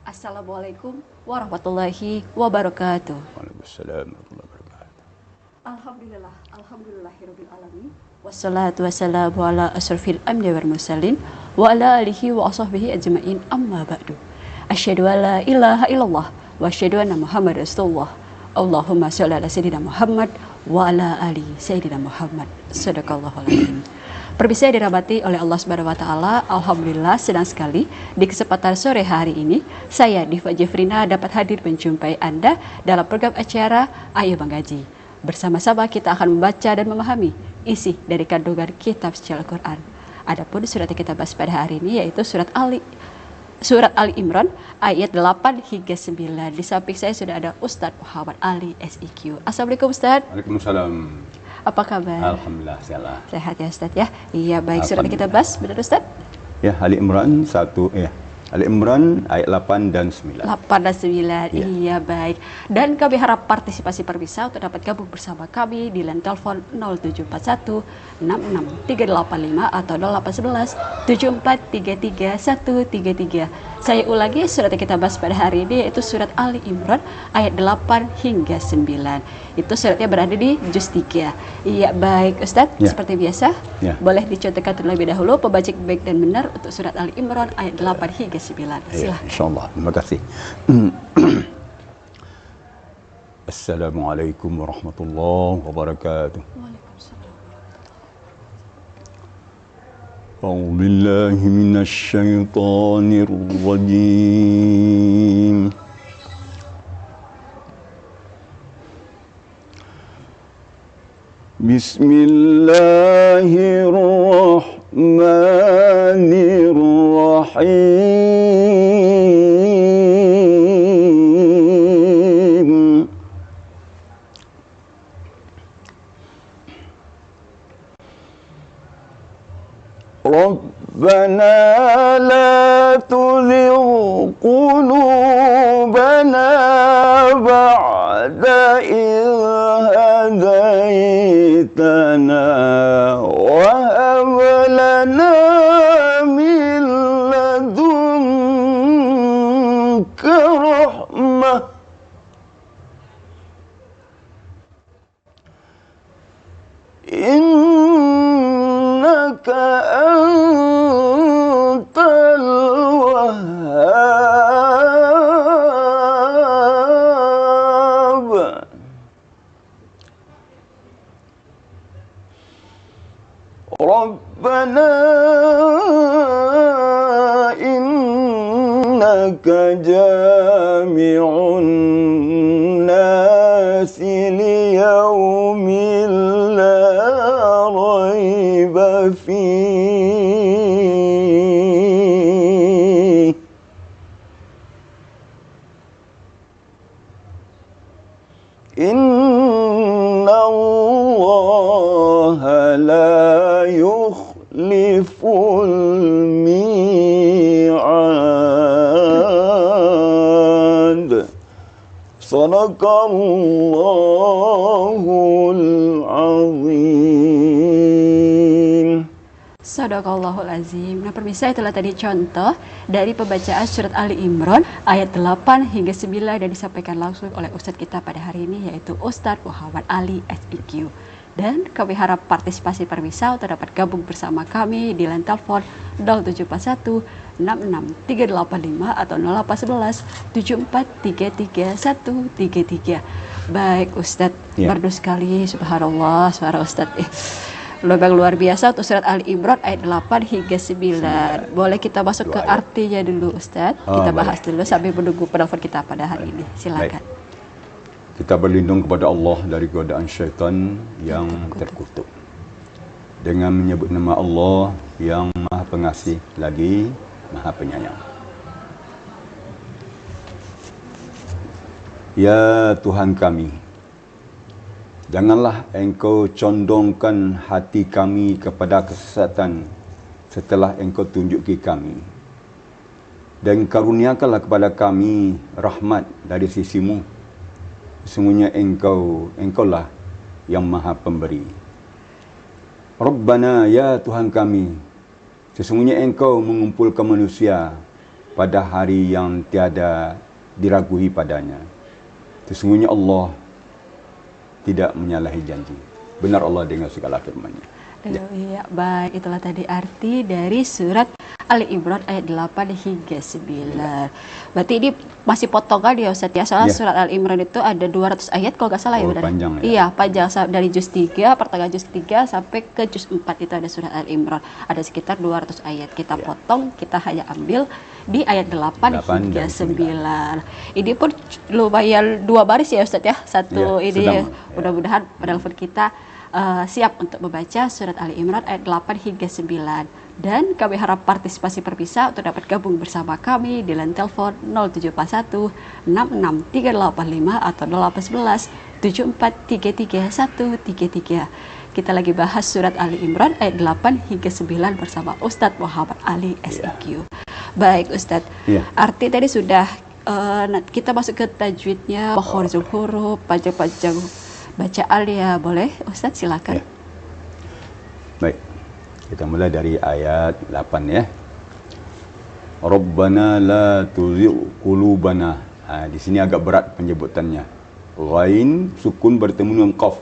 Assalamualaikum warahmatullahi wabarakatuh. Waalaikumsalam warahmatullahi wabarakatuh. Alhamdulillahirabbil alamin. Wassalatu wassalamu ala asrofil anbiya'i wal mursalin wa ala alihi wa ashabihi ajmain amma ba'du. Asyhadu an la ilaha illallah wa asyhadu anna Muhammadar Rasulullah. Allahumma shalli ala sayyidina Muhammad wa ala ali sayyidina Muhammad. Shadaqallahul azim. Perbisa yang dirahmati oleh Allah Subhanahu wa taala, alhamdulillah senang sekali di kesempatan sore hari ini saya Diva Jeffrina dapat hadir menjumpai Anda dalam program acara Ayo Mengkaji. Bersama-sama kita akan membaca dan memahami isi dari kandungan kitab suci Al-Qur'an. Adapun surat yang kita bahas pada hari ini yaitu surat Ali Imran ayat 8 hingga 9. Di samping saya sudah ada Ustadz Muhammad Ali SIQ. Assalamualaikum Ustadz. Waalaikumsalam. Apa kabar? Alhamdulillah Sehat ya Ustadz ya. Iya baik, surat yang kita bahas benar Ustadz? Ya, Ali Imran Ali Imran ayat 8 dan 9. 8 dan 9, Ya. iya baik. Dan kami harap partisipasi pemirsa untuk dapat gabung bersama kami di line telepon 0741 66385 atau 0811 7433 133. Saya ulangi surat yang kita bahas pada hari ini yaitu surat Ali Imran ayat 8 hingga 9. Itu suratnya berada di juz 3. Iya baik Ustadz, Ya. seperti biasa Ya. boleh dicontohkan terlebih dahulu pembaca baik dan benar untuk surat Ali Imran ayat 8 hingga 9. Ya, Silakan. insyaallah. Terima kasih. Assalamualaikum warahmatullahi wabarakatuh. أعوذ بالله من الشيطان الرجيم بسم الله الرحمن الرحيم ربنا لا تزغ قلوبنا بعد إذ هديتنا وهب لنا من لدنك رحمة إنك أنت الوهاب ربنا إنك جامع الناس ليوم لا ريب فيه إن الله لا يخلف الميعاد صدق الله العظيم. Sadaqallahul azim. Nah pemirsa, itulah tadi contoh dari pembacaan surat Ali Imran ayat 8 hingga 9 dan disampaikan langsung oleh Ustadz kita pada hari ini yaitu Ustadz Muhammad Ali SIQ. Dan kami harap partisipasi pemirsa untuk dapat gabung bersama kami di line telepon 0741 66385 atau 0811 7433 133. Baik Ustadz, Ya. merdu sekali, subhanallah suara Ustadz. Lubang luar biasa untuk surat Ali Imran ayat 8 hingga 9. Boleh kita masuk ke artinya dulu Ustadz? Oh, Kita boleh. bahas dulu sambil menunggu penelpon kita pada hari ini. Silakan. Kita berlindung kepada Allah dari godaan syaitan yang terkutuk. Dengan menyebut nama Allah yang Maha Pengasih lagi Maha Penyayang. Ya Tuhan kami, janganlah Engkau condongkan hati kami kepada kesesatan setelah Engkau tunjuki kami. Dan karuniakanlah kepada kami rahmat dari sisimu. Sesungguhnya Engkaulah yang Maha Pemberi. Rabbana, ya Tuhan kami, sesungguhnya Engkau mengumpulkan manusia pada hari yang tiada diragui padanya. Sesungguhnya Allah tidak menyalahi janji. Benar Allah dengan segala firman-Nya. Ya, baik, itulah tadi arti dari surat Ali Imran ayat 8 hingga 9. Berarti ini masih potongan ya Ustaz ya. Soalnya surat Ali Imran itu ada 200 ayat kalau nggak salah ya. Panjang ya. Iya, panjang dari juz 3, pertengahan juz 3 sampai ke juz 4 itu ada surat Ali Imran. Ada sekitar 200 ayat. Kita potong, kita hanya ambil di ayat 8 hingga 9. Ini pun lumayan 2 baris ya Ustaz ya. Satu ini ya. Mudah-mudahan penelpon kita siap untuk membaca surat Ali Imran ayat 8 hingga 9. Dan kami harap partisipasi perpisah untuk dapat gabung bersama kami di line telepon 0741 66385 atau 0811 7433 133. Kita lagi bahas surat Ali Imran ayat 8 hingga 9 bersama Ustadz Muhammad Ali SIQ. Baik Ustadz, arti tadi sudah kita masuk ke tajwidnya, makharijul huruf, panjang-panjang bacaan ya, boleh Ustadz silakan. Baik, kita mulai dari ayat 8 ya. Rabbana la tuzigh qulubana. Di sini agak berat penyebutannya. Ghain sukun bertemu dengan qaf.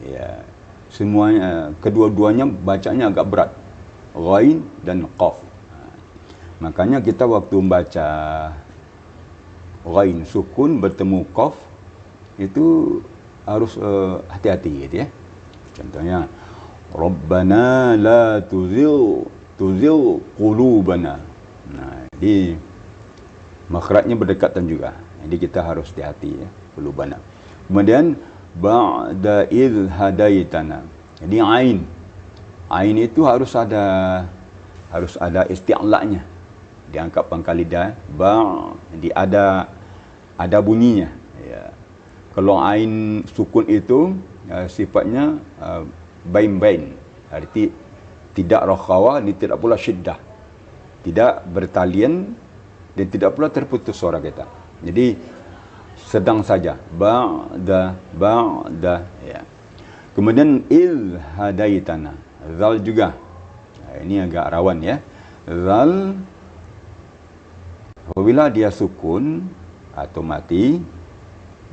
Ya, semuanya kedua-duanya bacanya agak berat. Ghain dan qaf. Makanya kita waktu membaca ghain sukun bertemu qaf itu harus hati-hati gitu ya. Contohnya Rabbana la tuzigh qulubana. Nah, jadi makhrajnya berdekatan juga. Jadi kita harus hati-hati ya, qulubana. Kemudian ba'da idh hadaitana. Jadi ain itu harus ada isti'la'nya. Diangkat pangkal lidah, jadi ada bunyinya ya. Kalau ain sukun itu sifatnya bain-bain, arti tidak rakhawah, ni tidak pula syiddah, tidak bertalian dan tidak pula terputus suara kita. Jadi sedang saja, ba'da ya. Kemudian il hadaitana, zal juga. Ini agak rawan ya. Zal apabila dia sukun atau mati,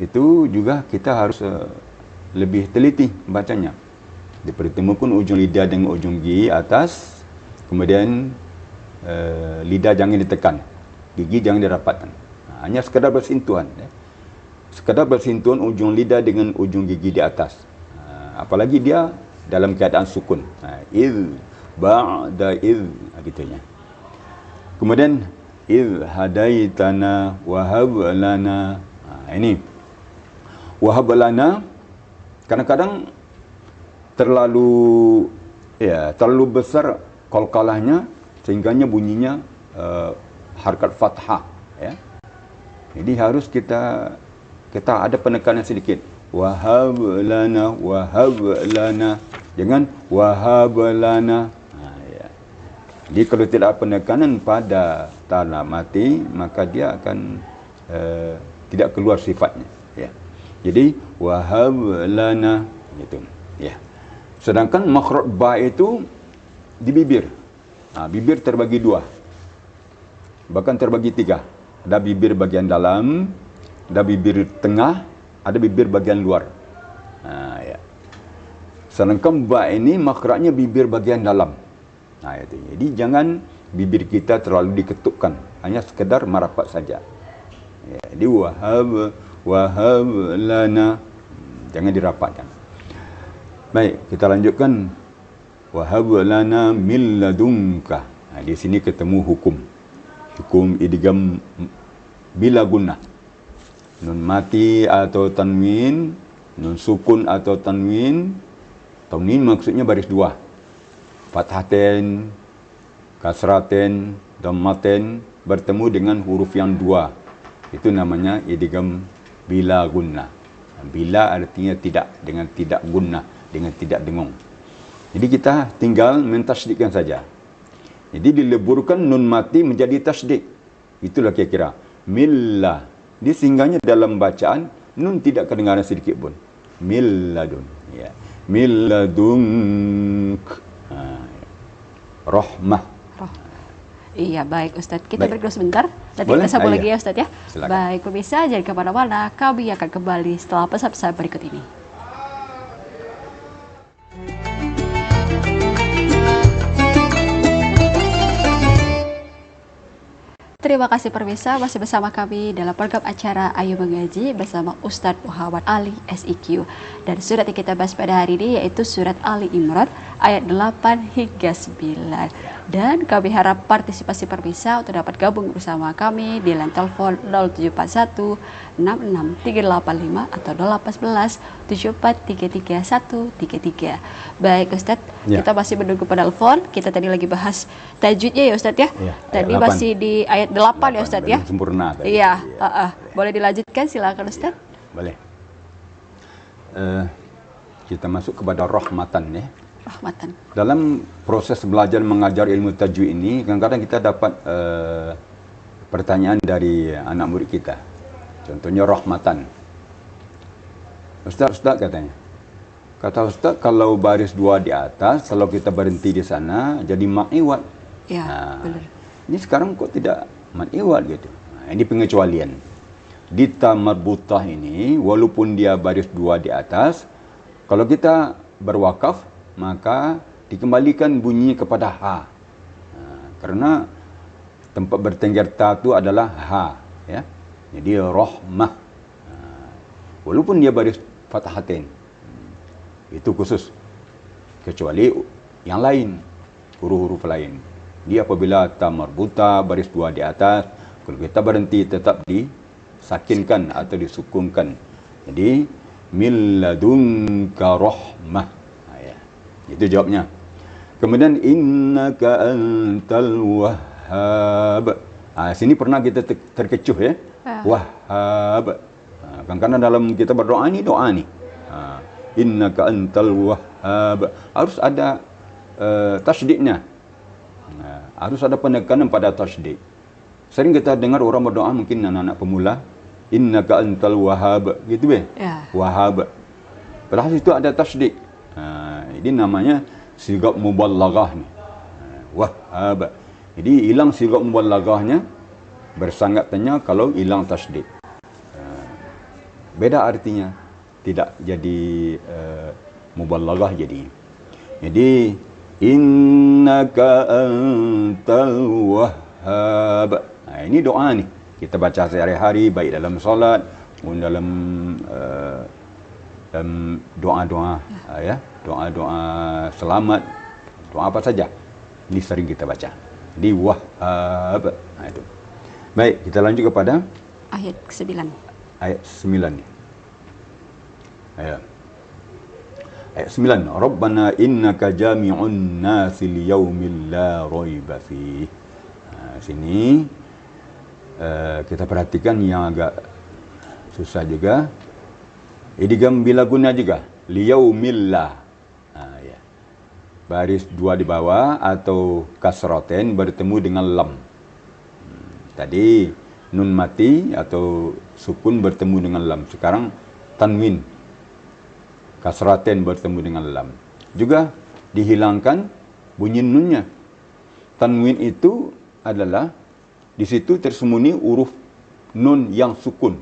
itu juga kita harus lebih teliti bacanya. Dipertemukan ujung lidah dengan ujung gigi atas, kemudian lidah jangan ditekan, gigi jangan dirapatkan. Hanya sekadar bersentuhan ya. Sekadar bersentuhan ujung lidah dengan ujung gigi di atas. Apalagi dia dalam keadaan sukun. Il ba'da il gitunya. Kemudian il hadaitana wahab lana. Ini wahab lana kadang-kadang terlalu besar qalqalahnya sehingganya bunyinya harakat fathah ya. Jadi harus kita ada penekanan sedikit. Wahab lana, jangan wahab lana. Ya. Jadi kalau tidak ada penekanan pada tanda mati, maka dia akan tidak keluar sifatnya ya. Jadi wahab lana gitu ya. Sedangkan makhraj ba itu di bibir. Bibir terbagi 2. Bahkan terbagi 3. Ada bibir bagian dalam, ada bibir tengah, ada bibir bagian luar. Ya. Sedangkan ba ini makhrajnya bibir bagian dalam. Itu. Jadi jangan bibir kita terlalu diketukkan, hanya sekedar merapat saja. Ya, jadi wahab lana, jangan dirapatkan. Baik, kita lanjutkan. Wahab lana min ladunka. Di sini ketemu hukum idgham bila gunnah. Nun mati atau tanwin, nun sukun atau tanwin. Tanwin maksudnya baris 2. Fathaten, kasraten, dhammaten bertemu dengan huruf yang 2. Itu namanya idgham bila gunnah. Bila artinya tidak, dengan tidak gunnah, dengan tidak dengung. Jadi kita tinggal mentasydikkan saja. Jadi dileburkan nun mati menjadi tasydik. Itulah kira-kira. Millah. Dia singgahnya dalam bacaan, nun tidak kedengaran sedikit pun. Milladun. Ya. Milladunk. Rahmah. Iya, baik Ustadz. Kita Baik. break dulu sebentar. Nanti Boleh? kita sambung Ah, lagi iya. ya Ustadz ya. Silakan. Baik, pemirsa, jangan kemana-mana. Kami akan kembali setelah pesan-pesan berikut ini. Terima kasih pemirsa, masih bersama kami dalam program acara Ayo Mengaji bersama Ustadz Muhammad Ali SIQ. Dan surat yang kita bahas pada hari ini yaitu surat Ali Imran ayat 8 hingga 9. Dan kami harap partisipasi pemirsa untuk dapat gabung bersama kami di line telepon 0741 66385 atau 0811 7433 Baik Ustadz, Ya. kita masih menunggu penelpon. Kita tadi lagi bahas tajwidnya ya Ustadz ya. Ya, Tadi ayat 8. masih di ayat 8 ya Ustadz ya. Belum sempurna tadi. Iya, boleh dilanjutkan silakan Ustadz. Boleh. Kita masuk kepada rahmatan ya. Rahmatan. Dalam proses belajar mengajar ilmu tajwid ini, kadang-kadang kita dapat pertanyaan dari anak murid kita. Contohnya rahmatan. Ustaz katanya. Kata Ustaz, kalau baris 2 di atas, kalau kita berhenti di sana, jadi ma'iwat. Ya, Nah, benar. ini sekarang kok tidak ma'iwat gitu. Nah, ini pengecualian. Di ta marbutah ini, walaupun dia baris 2 di atas, kalau kita berwakaf, maka dikembalikan bunyi kepada ha. Karena tempat bertengger ta itu adalah ha. Ya. Jadi rahmah. Walaupun dia baris fathatain. Itu khusus. Kecuali yang lain. Huruf-huruf lain. Dia apabila ta marbuta baris 2 di atas, kalau kita berhenti tetap disakinkan atau disukunkan. Jadi min ladunka rahmah. Ya. Itu jawabnya. Kemudian innaka antal wahhab. Sini pernah kita terkecuh ya. Wahhab. Karena dalam kita berdoa ni doa ni. Innaka antal wahhab. Harus ada tasydidnya. Harus ada penekanan pada tasydid. Sering kita dengar orang berdoa mungkin anak-anak pemula, innaka antal wahhab gitu be. Ya. Wahhab. Padahal itu ada tasydid. Ini namanya sigap mubalaghah ni. Wahhab. Jadi hilang sigap mubalaghahnya bersangatnya kalau hilang tasydid. Beda artinya. Tidak jadi mubalaghah jadi. Jadi innaka antal wahhab. Ini doa ni. Kita baca sehari-hari baik dalam solat maupun dalam doa-doa ya, doa-doa selamat, doa apa saja. Ini sering kita baca. Di wahhab. Itu. Baik, kita lanjut kepada Ayat ke-9. ayat 9 ni. Ayat 9. Rabbana innaka jami'un nasi liyaumil la raiba fih. Sini kita perhatikan yang agak susah juga. Idgham bila guna juga. Liyaumil la. Ya. Baris 2 di bawah atau kasraten bertemu dengan lam. Tadi nun mati atau sukun bertemu dengan lam. Sekarang tanwin kasraten bertemu dengan lam. Juga dihilangkan bunyi nunnya. Tanwin itu adalah di situ tersembunyi huruf nun yang sukun.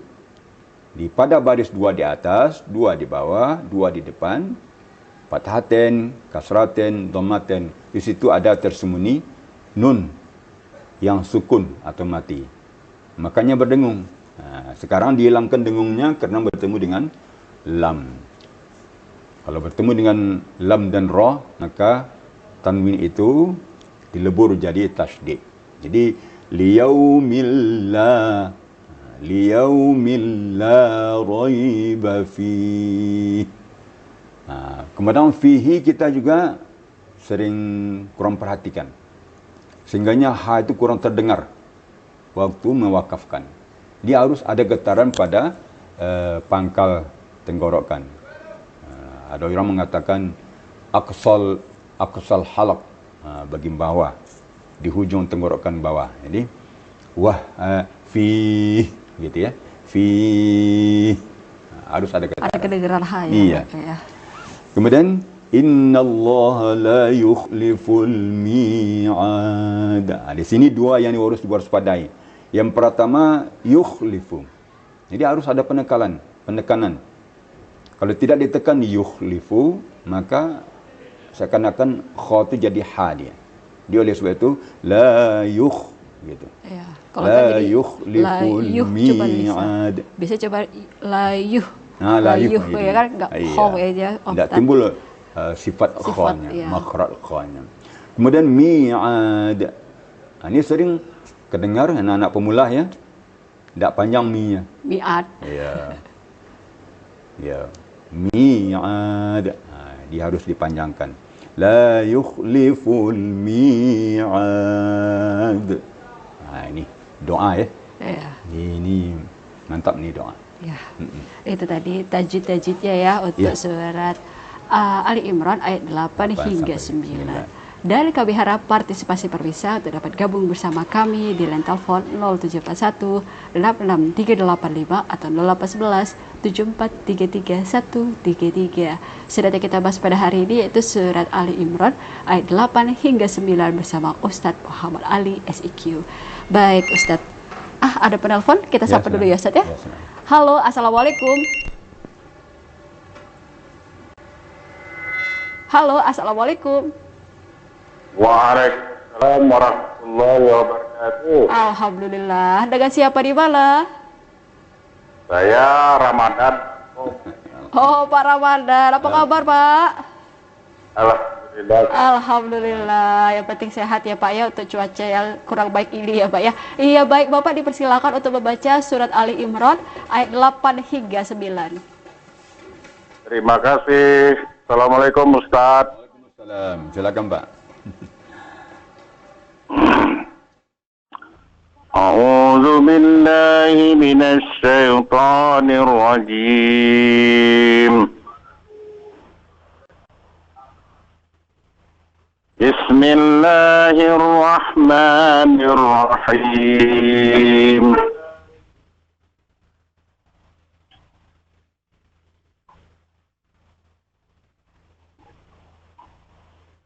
Pada baris 2 di atas, 2 di bawah, 2 di depan, fathaten, kasraten, dhammaten. Di situ ada tersembunyi nun yang sukun atau mati. Makanya berdengung. Sekarang dihilangkan dengungnya karena bertemu dengan lam. Kalau bertemu dengan lam dan ra, maka tanwin itu dilebur jadi tasydid. Jadi liyaumil la raiba fi. Kemudian fihi kita juga sering kurang perhatikan. Sehingganya ha itu kurang terdengar waktu mewakafkan. Dia harus ada getaran pada pangkal tenggorokan. Ada orang mengatakan aqsal halaq bagian bawah di hujung tenggorokan bawah. Jadi fi gitu ya. Fi harus ada getaran. Ada kedengaran ha ya. Iya. Ya. Kemudian Innallaha la yukhliful mi'ad. Di sini dua yang harus diwaspadai. Yang pertama, yukhlifu. Jadi harus ada penekanan. Kalau tidak ditekan yukhlifu, maka seakan-akan kha itu jadi ha dia. Dia oleh sebab itu la yukh gitu. Ya, kalau la tadi yukhliful mi'ad. Bisa coba la yuh. La yuh ya kan enggak kha aja. Tidak timbul sifat kha-nya, ya. makhraj kha-nya. Kemudian mi'ad. Ini sering kedengar anak-anak pemula ya. Tidak panjang mi-nya. Mi'ad. Ya. Ya. Mi'ad. Dia harus dipanjangkan. La yukhliful mi'ad. Ini doa ya. Ya. Ini mantap nih doa. Ya. Itu tadi tajwid-tajwidnya ya untuk surat Ali Imran ayat 8 hingga 9. Dan kami harap partisipasi pemirsa untuk dapat gabung bersama kami di line telepon 0741 86385 atau 0811 7433 133. Surat yang kita bahas pada hari ini yaitu surat Ali Imran ayat 8 hingga 9 bersama Ustadz Muhammad Ali SIQ. Baik Ustadz, ada penelpon, kita sapa dulu ya Ustadz ya. Halo, assalamualaikum. Halo, assalamualaikum. Waalaikumsalam warahmatullahi wabarakatuh. Alhamdulillah. Dengan siapa di mana? Saya Ramadan. Oh, Pak Ramadan. Apa kabar, Pak? Alhamdulillah. Alhamdulillah. Yang penting sehat ya, Pak ya, untuk cuaca yang kurang baik ini ya, Pak ya. Iya, baik Bapak dipersilakan untuk membaca surat Ali Imran ayat 8 hingga 9. Terima kasih. Assalamualaikum Ustaz. Waalaikumsalam. Silakan Pak. A'udzu billahi minasy syaithanir rajim. Bismillahirrahmanirrahim.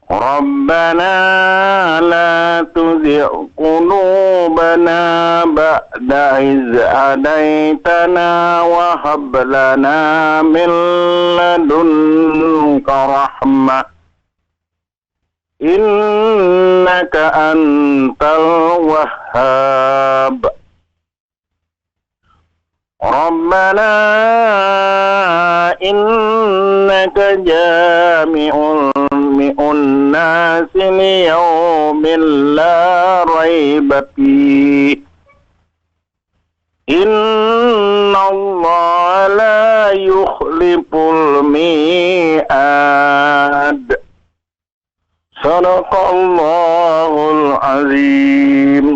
Rabbana la tuzigh qulubana ba'da iz hadaitana wa hab lana min ladunka rahmah innaka antal wahhab. Rabbana innaka jami'un الناس ليوم لا ريب فيه إن الله لا يخلف الميعاد صدق الله العظيم.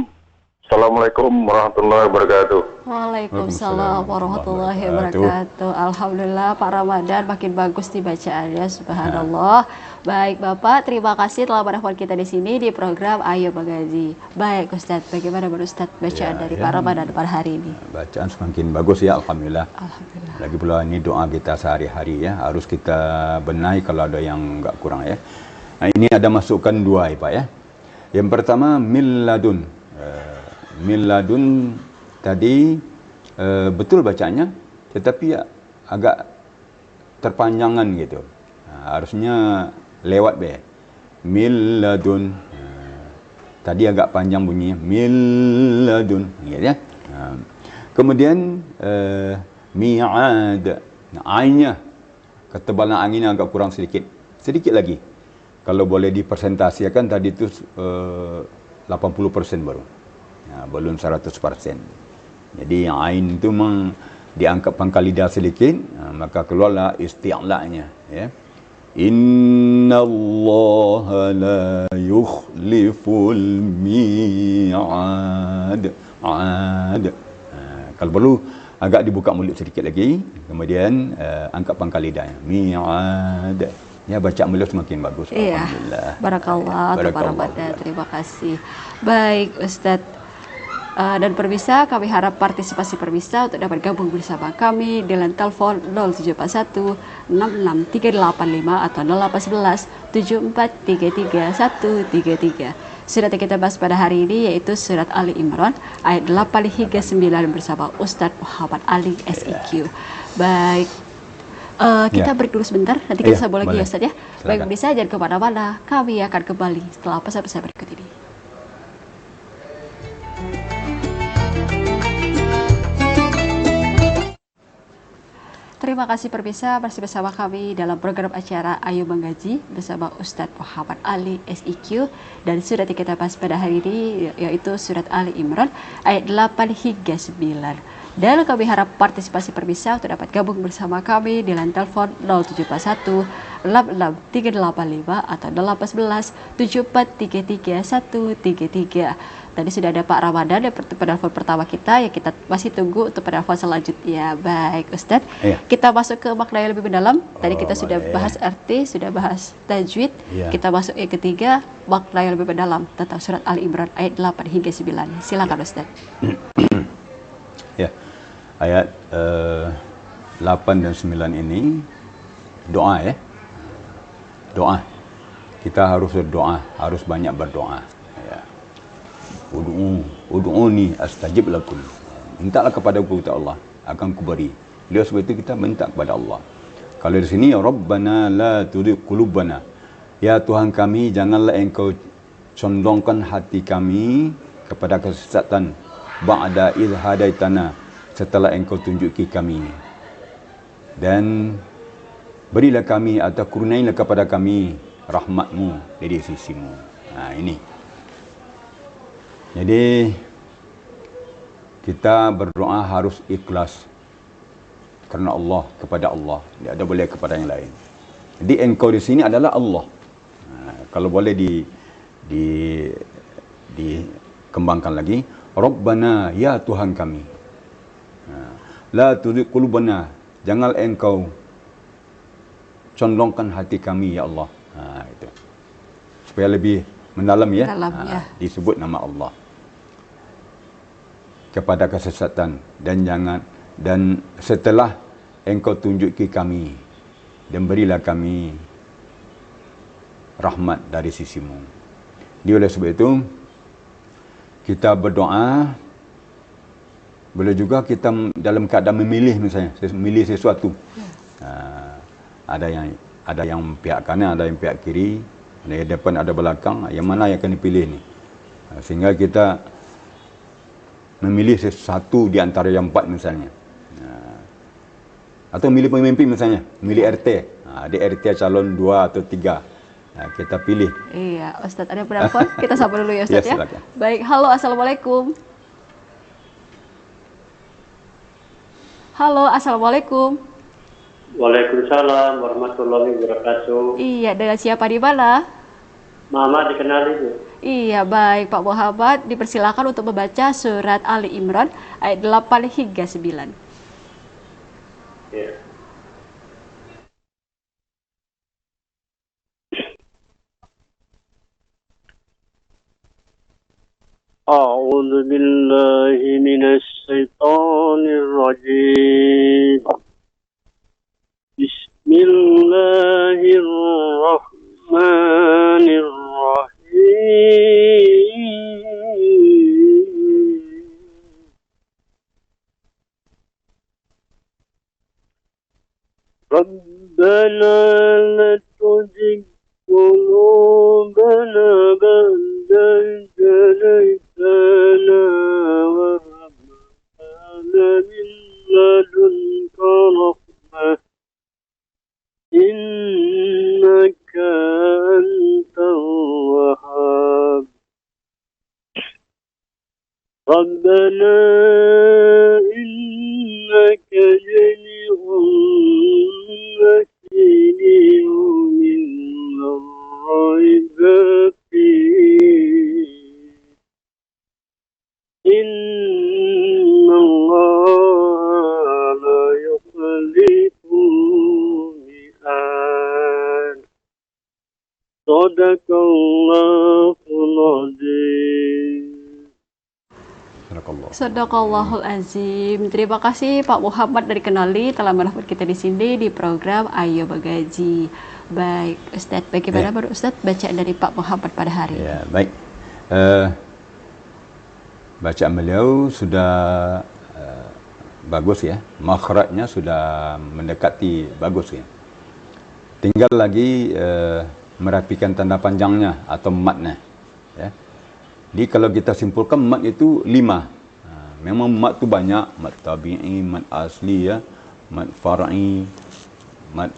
Assalamualaikum warahmatullahi wabarakatuh. Waalaikumsalam warahmatullahi wabarakatuh. Alhamdulillah Pak Ramadan makin bagus nih bacaannya, subhanallah. Baik Bapak, terima kasih telah menelpon kita di sini di program Ayo Mengaji. Baik Ustadz, bagaimana menurut Ustadz bacaan dari Pak Ramadan pada hari ini? Bacaan semakin bagus ya, alhamdulillah. Alhamdulillah. Lagi pula ini doa kita sehari-hari ya, harus kita benahi kalau ada yang enggak kurang ya. Nah, ini ada masukan dua ya Pak ya. Yang pertama milladun. Milladun tadi betul bacanya, tetapi agak terpanjangan gitu. Harusnya lewat be. Milladun. Tadi agak panjang bunyinya. Milladun. Gitu ya. Kemudian mi'ad. Ainnya ketebalan anginnya agak kurang sedikit. Sedikit lagi. Kalau boleh dipersentasikan tadi itu 80% baru. Belum 100%. Jadi ain itu memang diangkat pangkal lidah sedikit, maka keluarlah isti'la'nya ya. Innallaha la yukhliful mi'ad. Kalau perlu agak dibuka mulut sedikit lagi, kemudian angkat pangkal lidahnya. Mi'ad. Ya, baca mulut semakin bagus. Iya. Alhamdulillah. Barakallah untuk Pak Ramadan. Terima kasih. Baik Ustadz. Dan pemirsa, kami harap partisipasi pemirsa untuk dapat gabung bersama kami di line telepon 0741 66385 atau 0811 7433 133. Surat yang kita bahas pada hari ini yaitu surat Ali Imran ayat 8 hingga 9 bersama Ustadz Muhammad Ali SIQ. Baik, kita break dulu sebentar, nanti kita sambung lagi ya Ustadz ya. Baik pemirsa, jangan kemana-mana, kami akan kembali setelah pesan-pesan berikut ini. Terima kasih pemirsa, masih bersama kami dalam program acara Ayo Menggaji bersama Ustadz Muhammad Ali SIQ, dan surat yang kita bahas pada hari ini yaitu surat Ali Imran ayat 8 hingga 9. Dan kami harap partisipasi pemirsa untuk dapat gabung bersama kami di line telepon 0741 86385 atau 0811 7433 133. Tadi sudah ada Pak Ramadan yang penelpon pertama kita, ya kita masih tunggu untuk penelpon selanjutnya. Baik Ustadz, kita masuk ke makna yang lebih mendalam. Tadi kita sudah bahas arti, sudah bahas tajwid. Kita masuk yang ketiga, makna yang lebih mendalam tentang surat Ali Imran ayat 8 hingga 9. Silakan Ustadz. Ya, ayat 8 dan 9 ini doa ya. Doa. Kita harus berdoa, harus banyak berdoa. Ud'uni astajib lakum. Mintalah kepada aku kata Allah, akan kuberi. Oleh sebab itu kita minta kepada Allah. Kalau di sini Rabbana la tuzigh qulubana. Ya Tuhan kami, janganlah engkau condongkan hati kami kepada kesesatan ba'da idh hadaitana, setelah engkau tunjuki kami. Dan berilah kami atau kurniailah kepada kami rahmatmu dari sisimu. Nah ini. Jadi kita berdoa harus ikhlas karena Allah, kepada Allah. Tidak ada boleh kepada yang lain. Jadi engkau di sini adalah Allah. Kalau boleh dikembangkan lagi, Rabbana, ya Tuhan kami. La tuzigh qulubana, jangan engkau condongkan hati kami ya Allah. Itu. Supaya lebih mendalam ya. Disebut nama Allah. Kepada kesesatan, dan setelah engkau tunjuki kami dan berilah kami rahmat dari sisimu. Dia oleh sebab itu kita berdoa, boleh juga kita dalam keadaan memilih, misalnya memilih sesuatu. Ada yang pihak kanan, ada yang pihak kiri, ada yang depan, ada belakang, yang mana yang akan dipilih ni. Sehingga kita memilih sesuatu di antara yang empat misalnya. Atau memilih pemimpin misalnya, memilih RT. Ada RT calon 2 atau 3. Kita pilih. Iya, Ustadz ada penelpon, kita sapa dulu ya Ustadz ya. Baik, halo, assalamualaikum. Halo, assalamualaikum. Waalaikumsalam warahmatullahi wabarakatuh. Iya, dengan siapa di mana? Mama dikenali Bu. Iya, baik Pak Muhammad, dipersilakan untuk membaca surat Ali Imran ayat 8 hingga 9. Ya. A'udzu billahi minasy syaithanir rajim. Bismillahirrahmanirrahim. Rabbana la tuzigh qulubana ba'da idh hadaytana wa hab lana min ladunka rahmah innaka antal wahhab. Rabbana innaka jami'un nasi min raiba fihi inna Allah la yukhlifu mi'ad. Sadaqallahul azim. Sadaqallahul azim. Terima kasih Pak Muhammad dari Kenali telah menempat kita di sini di program Ayo Bergaji. Baik, Ustadz, bagaimana baru Ustadz bacaan dari Pak Muhammad pada hari ini? Ya, baik. Bacaan beliau sudah bagus ya. Makhrajnya sudah mendekati bagus ya. Tinggal lagi merapikan tanda panjangnya atau matnya. Ya. Jadi kalau kita simpulkan mat itu 5. Memang mat tu banyak, mat tabi'i, mat asli ya, mat far'i, mat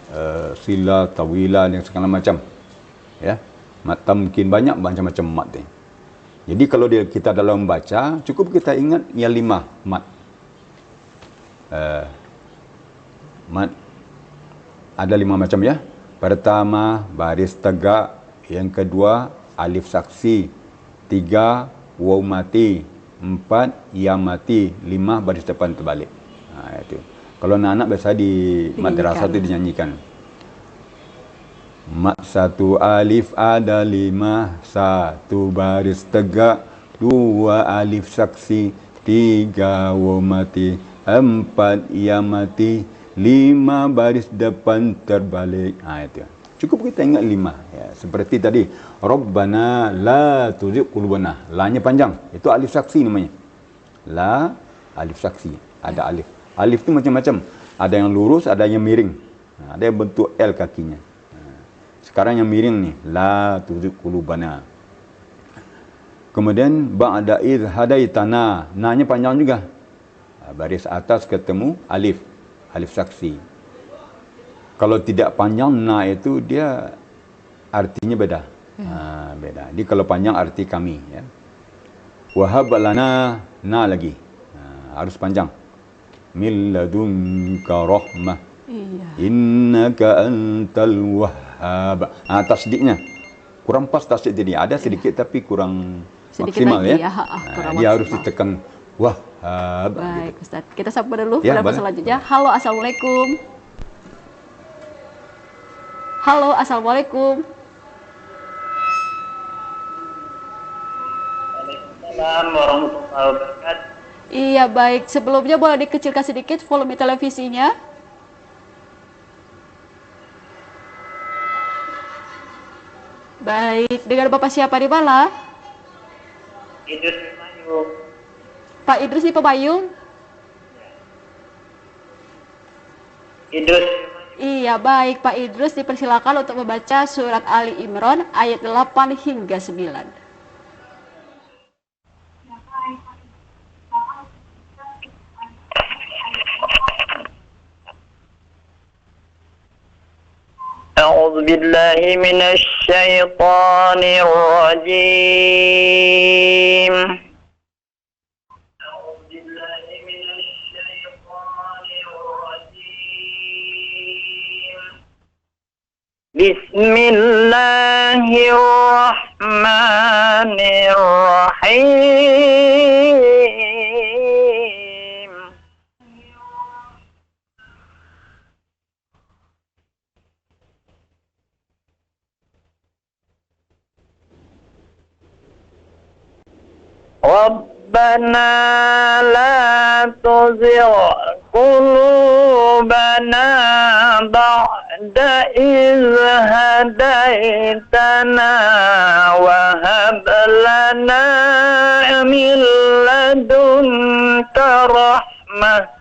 sila, tawila dan segala macam. Ya. Mat tamkin banyak macam-macam mat ni. Jadi kalau kita dalam membaca, cukup kita ingat yang 5 mat. Mat ada 5 macam ya. Pertama, baris tegak. Yang kedua, alif saksi. 3, waw mati. 4, ya mati. 5, baris depan terbalik. Itu. Kalau anak-anak biasa di madrasah itu dinyanyikan. Mat 1 alif ada 5. 1 baris tegak. 2 alif saksi. 3 waw mati. 4 ya mati. 5 baris depan terbalik. Itu. Cukup kita ingat 5 ya. Seperti tadi, Rabbana la tuzigh qulubana. La-nya panjang. Itu alif saksi namanya. La, alif saksi. Ada alif. Alif itu macam-macam. Ada yang lurus, ada yang miring. Ada yang bentuk L kakinya. Sekarang yang miring ni, la tuzigh qulubana. Kemudian ba'da idh hadaitana. Na-nya panjang juga. Baris atas ketemu alif. Alif saksi. Kalau tidak panjang, na itu dia artinya beda. Beda. Jadi kalau panjang arti kami. Ya. Wahab lana, na lagi. Harus panjang. Min ladunka rahmah. Innaka antal wahhab. Tasdiknya. Kurang pas tasdik tadi. Ada sedikit tapi kurang sedikit maksimal lagi, ya. Dia harus ditekan wahhab. Baik, gitu. Ustaz. Kita sapa dulu pada selanjutnya. Halo, assalamualaikum. Halo, assalamualaikum. Waalaikumsalam warahmatullahi wabarakatuh. Iya, baik. Sebelumnya boleh dikecilkan sedikit volume televisinya. Baik, dengan Bapak siapa di mana? Idrus di Payung. Pak Idrus di Payung? Idrus. Iya, baik Pak Idrus, dipersilakan untuk membaca surat Ali Imran ayat 8 hingga 9. أعوذ بالله من الشيطان الرجيم. أعوذ بالله من الشيطان الرجيم. بسم الله الرحمن الرحيم. ربنا لا تزغ قلوبنا بعد إذ هديتنا وهب لنا من لدنك رحمة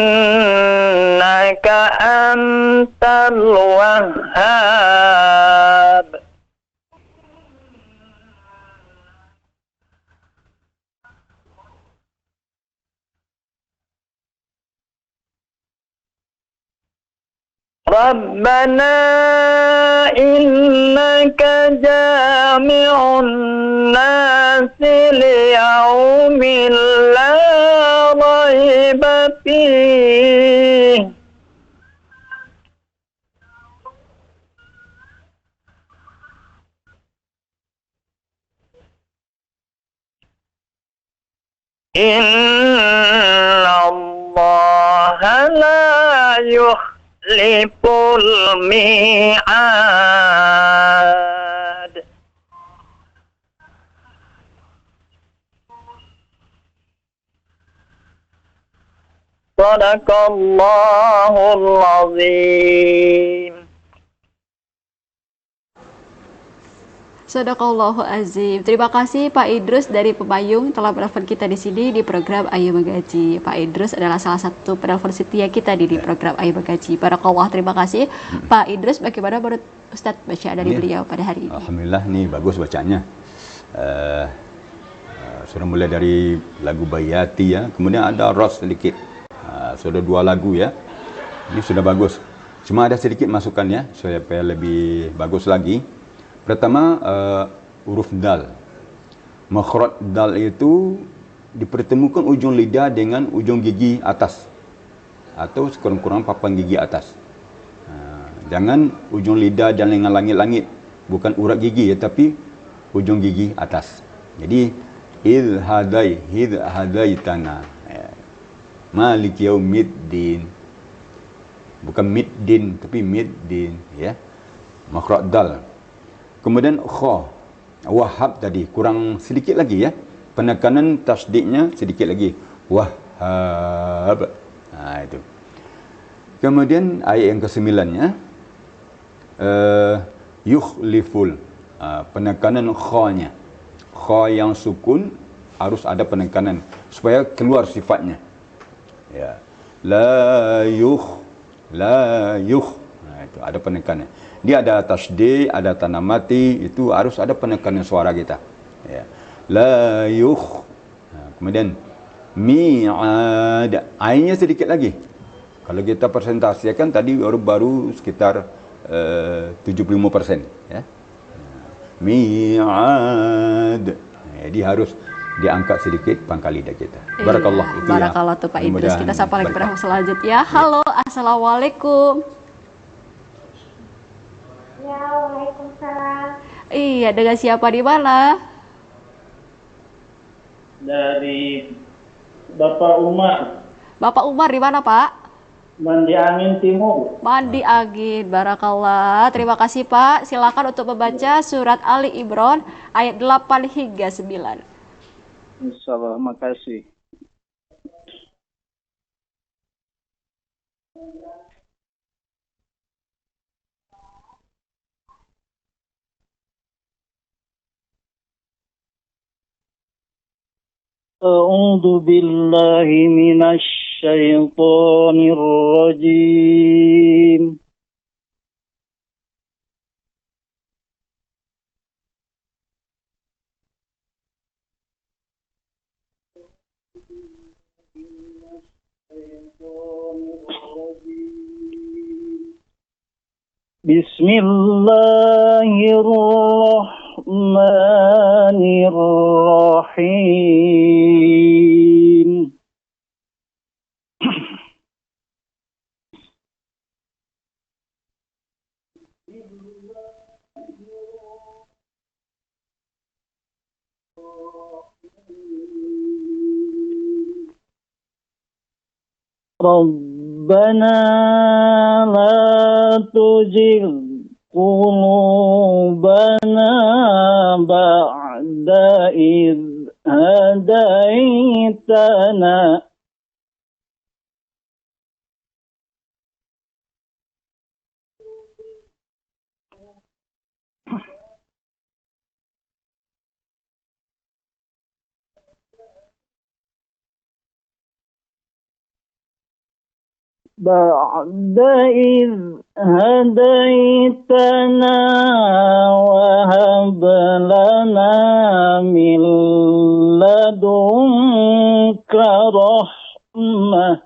إنك أنت الوهاب. ربنا إنك جامع الناس ليوم لا ريب فيه إن الله لا يخلف الميعاد صدق الله العظيم. Sadaqallahu azim. Terima kasih Pak Idrus dari Pepayung telah menelpon kita di sini di program Ayo Menggaji. Pak Idrus adalah salah satu penelpon setia kita di program Ayo Menggaji. Barakallah, terima kasih. Pak Idrus, bagaimana menurut Ustadz bacaan dari beliau pada hari ini? Alhamdulillah, nih bagus bacaannya. Sudah mulai dari lagu Bayati ya, kemudian ada Ros sedikit. Sudah 2 lagu ya. Ini sudah bagus. Cuma ada sedikit masukan ya, supaya lebih bagus lagi. Pertama, huruf dal. Makhraj dal itu dipertemukan ujung lidah dengan ujung gigi atas, atau sekurang-kurang papan gigi atas. Jangan ujung lidah dan dengan langit-langit, bukan urat gigi ya, tapi ujung gigi atas. Jadi idh hadaitana, malik yaumiddin, bukan middin tapi middin ya. Makhraj dal. Kemudian kha, wahab tadi kurang sedikit lagi ya, penekanan tasdiknya sedikit lagi, wahab. Itu. Kemudian ayat yang ke-9-nya yukhliful, penekanan kha-nya. Kha yang sukun harus ada penekanan supaya keluar sifatnya. Ya. La yukh, itu ada penekanan. Dia ada tasdid, ada tanam mati, itu harus ada penekanan suara kita. Ya. La yukh. Kemudian mi'ad, ainnya sedikit lagi. Kalau kita presentasikan tadi baru sekitar 75% ya. Mi'ad. Jadi harus diangkat sedikit pangkal lidah kita. Barakallah itu ya. Barakallah tuh Pak Idrus. Kita sapa lagi pada selanjutnya. Halo, assalamualaikum. Ya, waalaikumsalam. Iya, dengan siapa di mana? Dari Bapak Umar. Bapak Umar di mana, Pak? Mandi Angin Timur. Mandi Angin, barakallah. Terima kasih, Pak. Silakan untuk membaca surat Ali Imran ayat 8 hingga 9. Insyaallah, makasih. A'udzu billahi minasy syaithanir rajim. Bismillahirrahmanirrahim. Rabbana la tuzigh qulubana ba'da idh hadaitana بعد إذ هديتنا وهب لنا من لدنك رحمة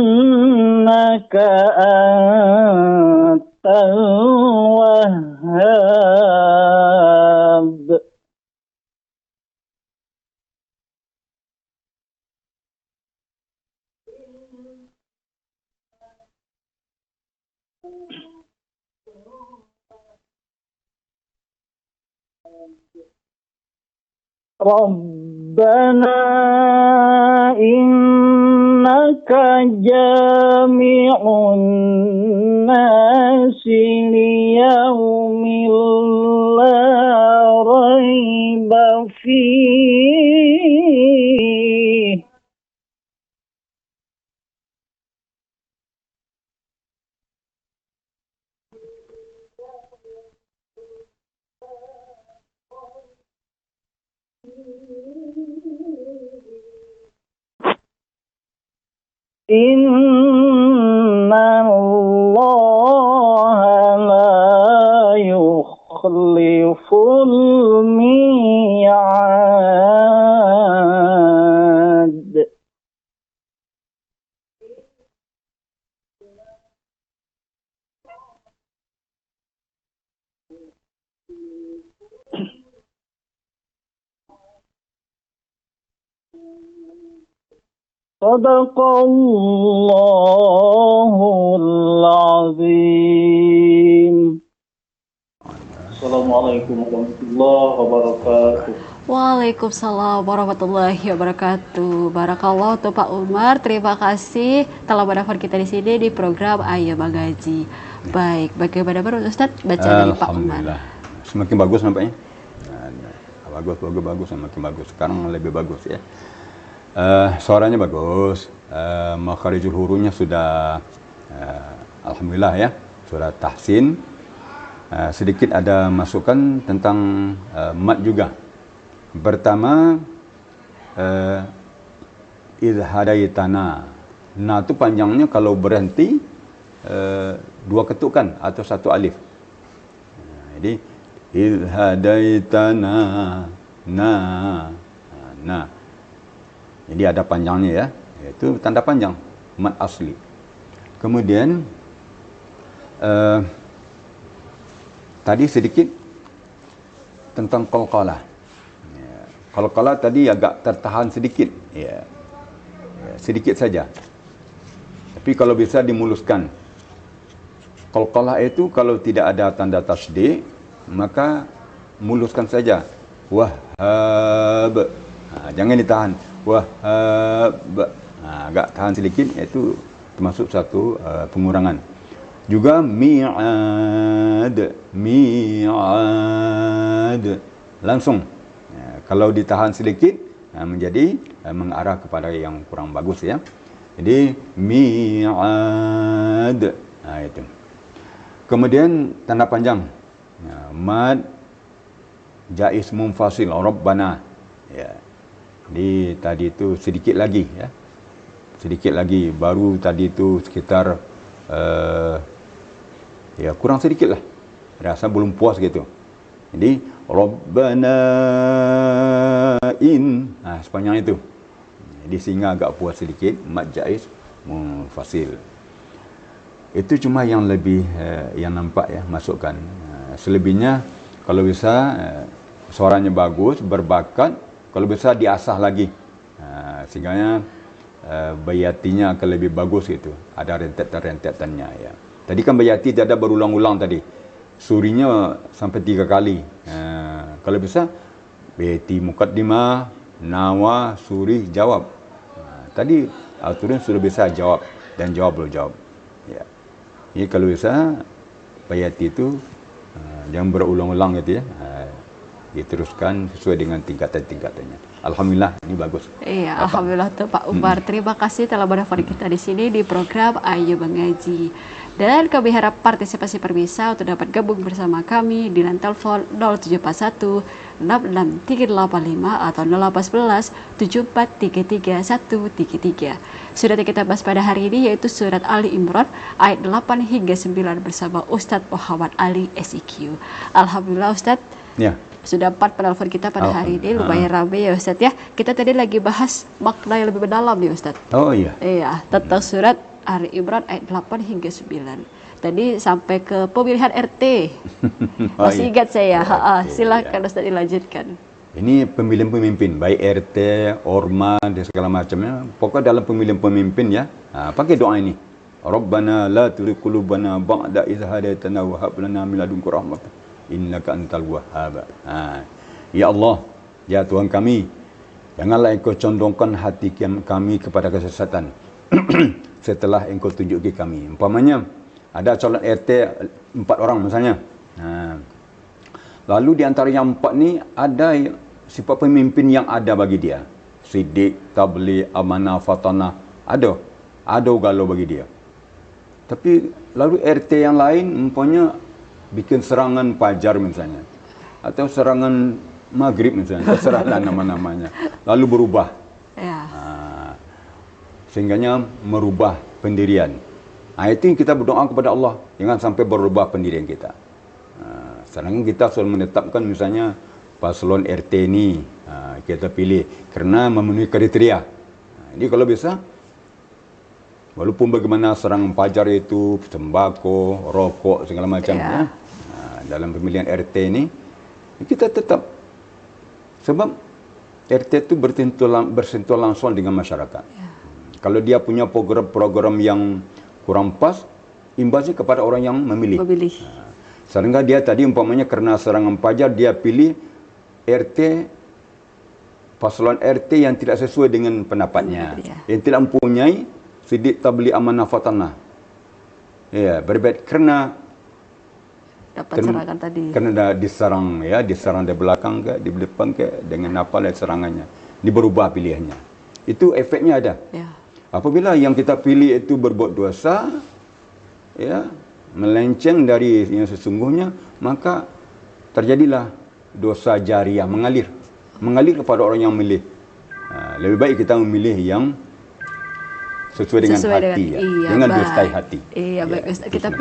إنك أنت الوهاب ربنا إنك جامع الناس ليوم لا ريب فيه. إن الله لا يخلف الميعاد. صدق الله العظيم. Assalamualaikum warahmatullahi wabarakatuh. Waalaikumsalam warahmatullahi wabarakatuh. Barakallah untuk Pak Umar. Terima kasih telah mendapat kita di sini di program Ayo Mengaji. Baik, bagaimana menurut Ustadz baca dari Pak Umar? Alhamdulillah. Semakin bagus nampaknya. Bagus, semakin bagus. Sekarang lebih bagus ya. Suaranya bagus, makharijul hurufnya sudah alhamdulillah ya, sudah tahsin. Sedikit ada masukan tentang mat juga. Pertama, idhadaitana. Na itu panjangnya kalau berhenti dua ketukan atau satu alif. Jadi idhadaitana na. Jadi ada panjangnya ya, itu tanda panjang, mat asli. Kemudian tadi sedikit tentang qalqalah. Ya, qalqalah tadi agak tertahan sedikit, ya, sedikit saja. Tapi kalau bisa dimuluskan. Qalqalah itu kalau tidak ada tanda tasydid, maka muluskan saja. Wahhab. Jangan ditahan. Wahhab, agak tahan sedikit, itu termasuk satu pengurangan. Juga mi'ad, langsung. Kalau ditahan sedikit, menjadi mengarah kepada yang kurang bagus ya. Jadi mi'ad, itu. Kemudian tanda panjang, mad jaiz munfasil, rabbana, ya. Jadi tadi itu sedikit lagi ya. Sedikit lagi, baru tadi itu sekitar ya kurang sedikit lah. Rasa belum puas gitu. Jadi Rabbana sepanjang itu. Jadi sehingga agak puas sedikit, mad jaiz munfasil. Itu cuma yang lebih yang nampak ya, masukkan. Selebihnya kalau bisa suaranya bagus, berbakat. Kalau bisa diasah lagi, sehingga bayatinya akan lebih bagus gitu. Ada rentetan-rentetannya ya. Tadi kan bayati tidak ada berulang-ulang tadi. Surinya sampai 3 kali. Kalau bisa bayati muqaddimah, nawa, suri, jawab. Tadi aturan sudah bisa jawab dan jawab. Ya. Jadi kalau bisa bayati itu jangan berulang-ulang gitu ya. Diteruskan sesuai dengan tingkatan-tingkatannya. Alhamdulillah, ini bagus. Iya, alhamdulillah tuh Pak Umar. Terima kasih telah mendapat kita di sini di program Ayo Mengaji. Dan kami harap partisipasi pemirsa untuk dapat gabung bersama kami di line telepon 0741 66385 atau 0811 7433 133. Surat yang kita bahas pada hari ini yaitu surat Ali Imran ayat 8 hingga 9 bersama Ustadz Muhammad Ali SIQ. Alhamdulillah Ustadz. Ya. Sudah 4 penelpon kita pada hari ini, lumayan ramai ya Ustadz ya. Kita tadi lagi bahas makna yang lebih mendalam nih Ustadz. Oh iya. Iya, tentang surat Ali Imran ayat 8 hingga 9. Tadi sampai ke pemilihan RT. Masih ingat saya. Silakan Ustadz dilanjutkan. Ini pemilihan pemimpin, baik RT, orma dan segala macamnya. Pokoknya dalam pemilihan pemimpin ya, pakai doa ini. Rabbana la tuzigh qulubana ba'da idh hadaitana wa hab lana min ladunka rahmatan innaka antal wahhab. Ya Allah, ya Tuhan kami, janganlah Engkau condongkan hati kami kepada kesesatan setelah Engkau tunjuki kami. Umpamanya ada calon RT 4 orang misalnya. Lalu di antara yang 4 ni ada sifat pemimpin yang ada bagi dia. Siddiq, tabligh, amanah, fatanah, ada galau bagi dia. Tapi lalu RT yang lain umpamanya bikin serangan fajar misalnya, atau serangan maghrib misalnya, terserahlah nama-namanya. Lalu berubah. Ya. Sehingganya merubah pendirian. Itu kita berdoa kepada Allah, jangan sampai berubah pendirian kita. Sedangkan kita selalu menetapkan misalnya paslon RT ni kita pilih kerana memenuhi kriteria. Jadi kalau bisa, walaupun bagaimana serangan fajar itu, sembako, rokok, segala macam ya, dalam pemilihan RT ni, kita tetap. Sebab RT itu bersentuh langsung dengan masyarakat. Kalau dia punya program-program yang kurang pas, imbasnya kepada orang yang memilih. Sehingga dia tadi umpamanya kerana serangan fajar, dia pilih RT, paslon RT yang tidak sesuai dengan pendapatnya. Yang tidak mempunyai siddiq, tabligh, amanah, fatanah. Ya, berbeda kerana dapat serangan tadi. Kerana diserang ya, diserang dari belakang ke, di depan ke, dengan apa lah serangannya. Dia berubah pilihannya. Itu efeknya ada. Ya. Apabila yang kita pilih itu berbuat dosa, ya, melenceng dari yang sesungguhnya, maka terjadilah dosa jariah, mengalir kepada orang yang memilih. Lebih baik kita memilih yang sesuai dengan hati, dengan dosai hati. Iya, baik Ustaz. Kita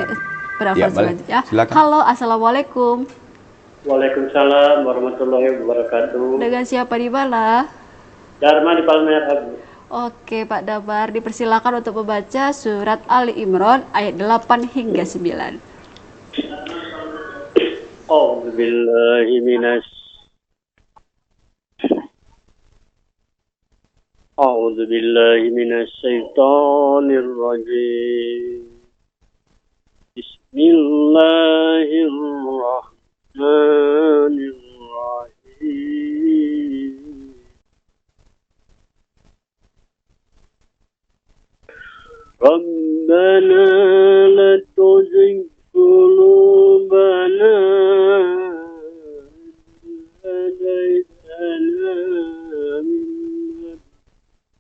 penafas selanjutnya. Silakan. Halo, assalamualaikum. Waalaikumsalam warahmatullahi wabarakatuh. Dengan siapa di mana? Dharma di Palmerah. Oke, Pak Damar, dipersilakan untuk membaca surat Ali Imran ayat 8 hingga 9. A'udzu billahi minasy syaithanir rajim. Bismillahirrahmanirrahim. Rabbana la tuzigh qulubana hadaitana min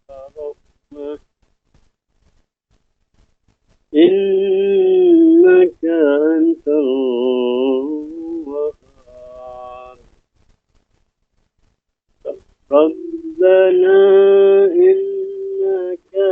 rahmah innaka antal wahhab. Rabbana innaka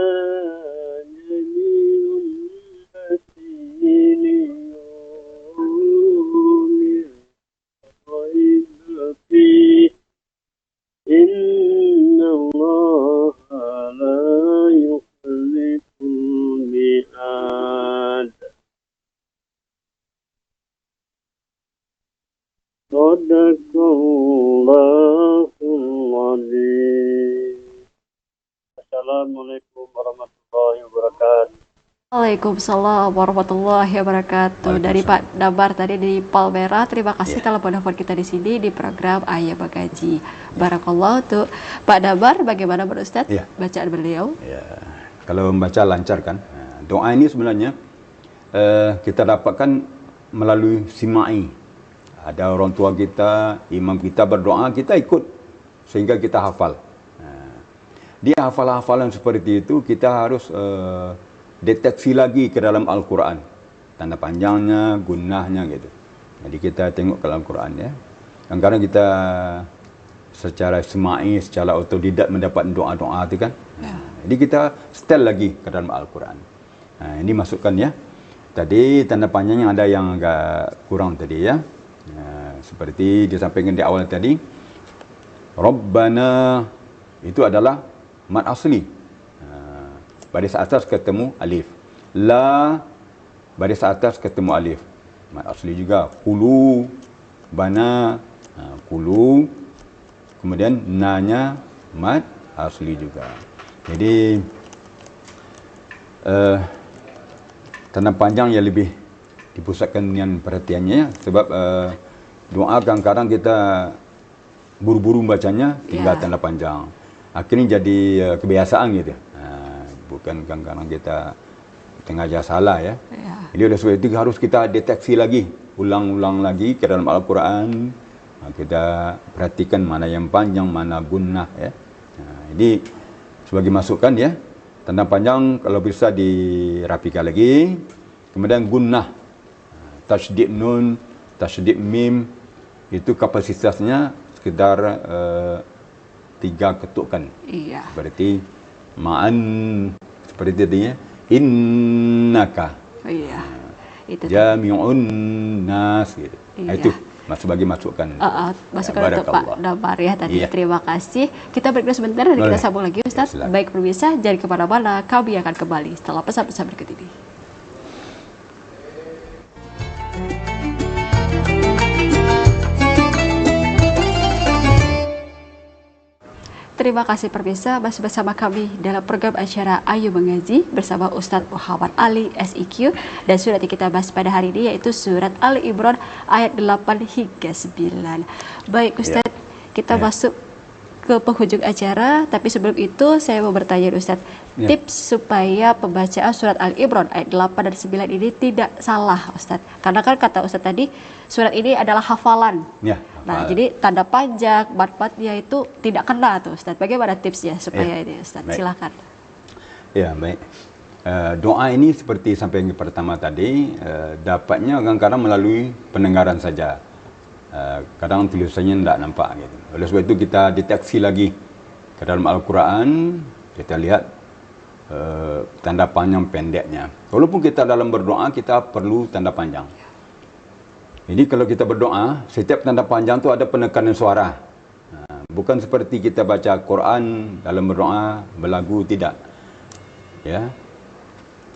Assalamualaikum warahmatullahi wabarakatuh. Waalaikumsalam warahmatullahi wabarakatuh. Dari Pak Damar tadi di Palmerah. Terima kasih telah menelpon kita di sini di program Ayah Bagaji. Barakallah untuk Pak Damar. Bagaimana Pak Ustadz bacaan beliau? Ya, kalau membaca lancar kan. Doa ini sebenarnya kita dapatkan melalui simai. Ada orang tua kita, imam kita berdoa, kita ikut sehingga kita hafal. Dia hafalan seperti itu, kita harus deteksi lagi ke dalam Al-Quran. Tanda panjangnya, gunahnya gitu. Jadi kita tengok ke dalam Al-Quran ya. Kadang-kadang kita secara semai, secara otodidak mendapat doa-doa itu kan. Jadi kita setel lagi ke dalam Al-Quran. Ini masukkan ya. Tadi tanda panjangnya ada yang agak kurang tadi ya. Seperti disampaikan di awal tadi. Rabbana itu adalah mad asli. Baris atas ketemu alif. La baris atas ketemu alif. Mad asli juga. Kulu bana kulu. Kemudian nanya mad asli juga. Jadi tanda panjang yang lebih dipusatkan dengan perhatiannya ya. Sebab doa kadang-kadang kita buru-buru bacanya tinggal tanda panjang. Akhirnya jadi kebiasaan gitu. Bukan kadang-kadang kita sengaja salah ya. Jadi oleh sebab itu harus kita deteksi lagi, ulang-ulang lagi ke dalam Al-Quran. Kita perhatikan mana yang panjang, mana gunnah ya. Jadi sebagai masukan ya, tanda panjang kalau bisa dirapikan lagi. Kemudian gunnah, tasydid nun, tasydid mim, itu kapasitasnya sekitar 3 ketukan. Iya. Berarti ma'an seperti tadinya innaka. Iya. Itu Jami'un nas gitu. Iya. Itu sebagai masukan. Masukan untuk Pak Damar ya tadi. Terima kasih. Kita break dulu sebentar dan kita sambung lagi Ustaz. Baik pemirsa, jangan kemana-mana. Kami akan kembali setelah pesan-pesan berikut ini. Terima kasih pemirsa, masih bersama kami dalam program acara Ayo Mengaji bersama Ustadz Muhammad Ali SIQ, dan surat yang kita bahas pada hari ini yaitu surat Ali Imran ayat 8 hingga 9. Baik Ustadz, kita masuk ke penghujung acara, tapi sebelum itu saya mau bertanya Ustadz, tips supaya pembacaan surat Ali Imran ayat 8 dan 9 ini tidak salah Ustadz. Karena kan kata Ustadz tadi, surat ini adalah hafalan. Nah, jadi tanda panjang, matnya itu tidak kena tuh Ustaz. Bagaimana tipsnya supaya ini Ustaz? Silakan. Ya, baik. Doa ini seperti sampai yang pertama tadi, dapatnya kadang-kadang melalui pendengaran saja. Kadang tulisannya tidak nampak gitu. Oleh sebab itu kita deteksi lagi ke dalam Al-Quran, kita lihat tanda panjang pendeknya. Walaupun kita dalam berdoa, kita perlu tanda panjang. Jadi kalau kita berdoa, setiap tanda panjang tu ada penekanan suara. Bukan seperti kita baca Quran dalam berdoa, berlagu, tidak. Ya.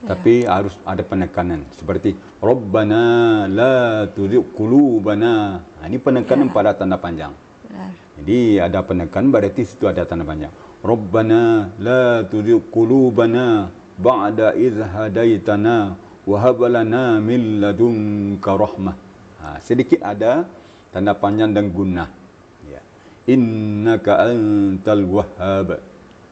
Tapi harus ada penekanan. Seperti Rabbana la tuzigh qulubana. Ini penekanan pada tanda panjang. Jadi ada penekanan, berarti situ ada tanda panjang. Rabbana la tuzigh qulubana ba'da idh hadaitana wa hab lana min ladunka rahmah. Sedikit ada tanda panjang dan gunnah. Ya. Innaka antal wahhab.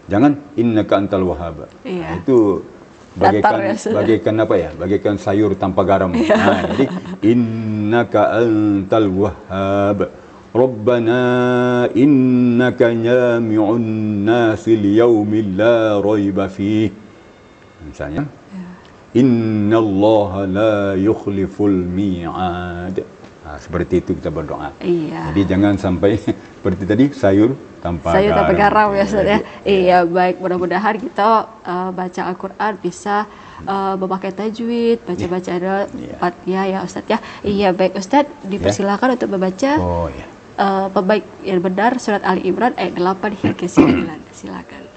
Jangan innaka antal wahhab. Itu bagaikan apa ya? Bagaikan sayur tanpa garam. Jadi innaka antal wahhab. Rabbana innaka jami'un nasi liyaumin la raiba fih. Misalnya innallaha la yukhliful mi'ad. Seperti itu kita berdoa. Jadi jangan sampai seperti tadi sayur tanpa garam ya Ustaz ya. Iya, baik, mudah-mudahan kita baca Al-Qur'an bisa memakai tajwid, baca-baca ya ya Ustaz ya. Iya, baik Ustaz, dipersilakan untuk membaca pembaik yang benar surat Ali Imran ayat 8 hingga 9. Silakan.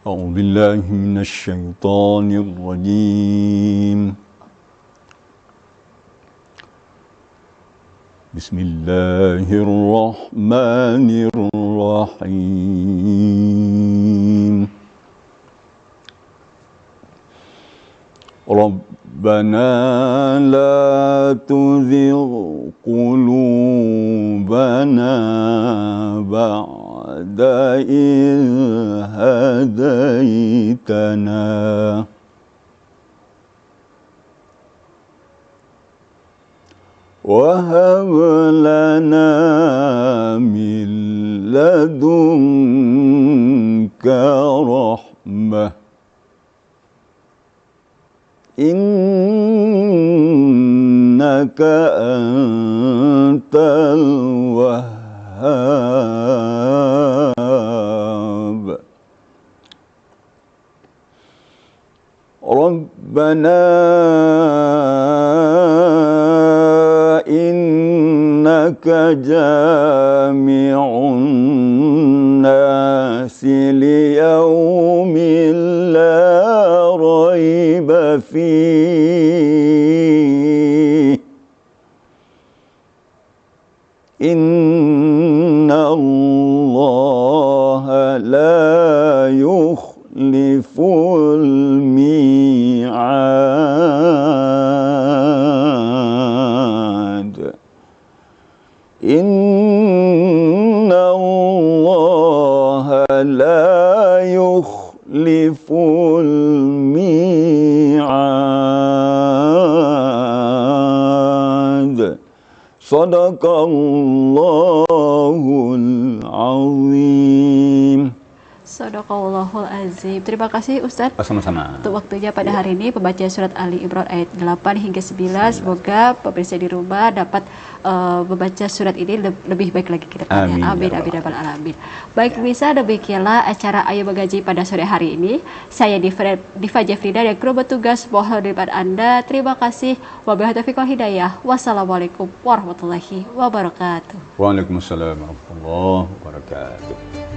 أعوذ بالله من الشيطان الرجيم بسم الله الرحمن الرحيم ربنا لا تزغ قلوبنا بعد إذ هديتنا وهب لنا من لدنك رحمة إنك أنت الوهاب ربنا إنك جامع الناس ليوم لا ريب فيه إن الله لا يخلف الميعاد الميعاد إن الله لا يخلف الميعاد صدق الله العظيم. Sadaqallahul azim. Terima kasih Ustadz Sama-sama. untuk waktunya pada hari ini pembacaan surat Ali Imran ayat 8 hingga 9. Semoga pemirsa di rumah dapat membaca surat ini lebih baik lagi ke depannya. Amin Ya amin amin alamin. Baik pemirsa, demikianlah acara Ayo Mengaji pada sore hari ini. Saya Diva Jefrida dan kru bertugas mohon daripada Anda. Terima kasih. Wabillahi taufiq wal hidayah. Wassalamualaikum warahmatullahi wabarakatuh. Waalaikumsalam warahmatullahi wabarakatuh.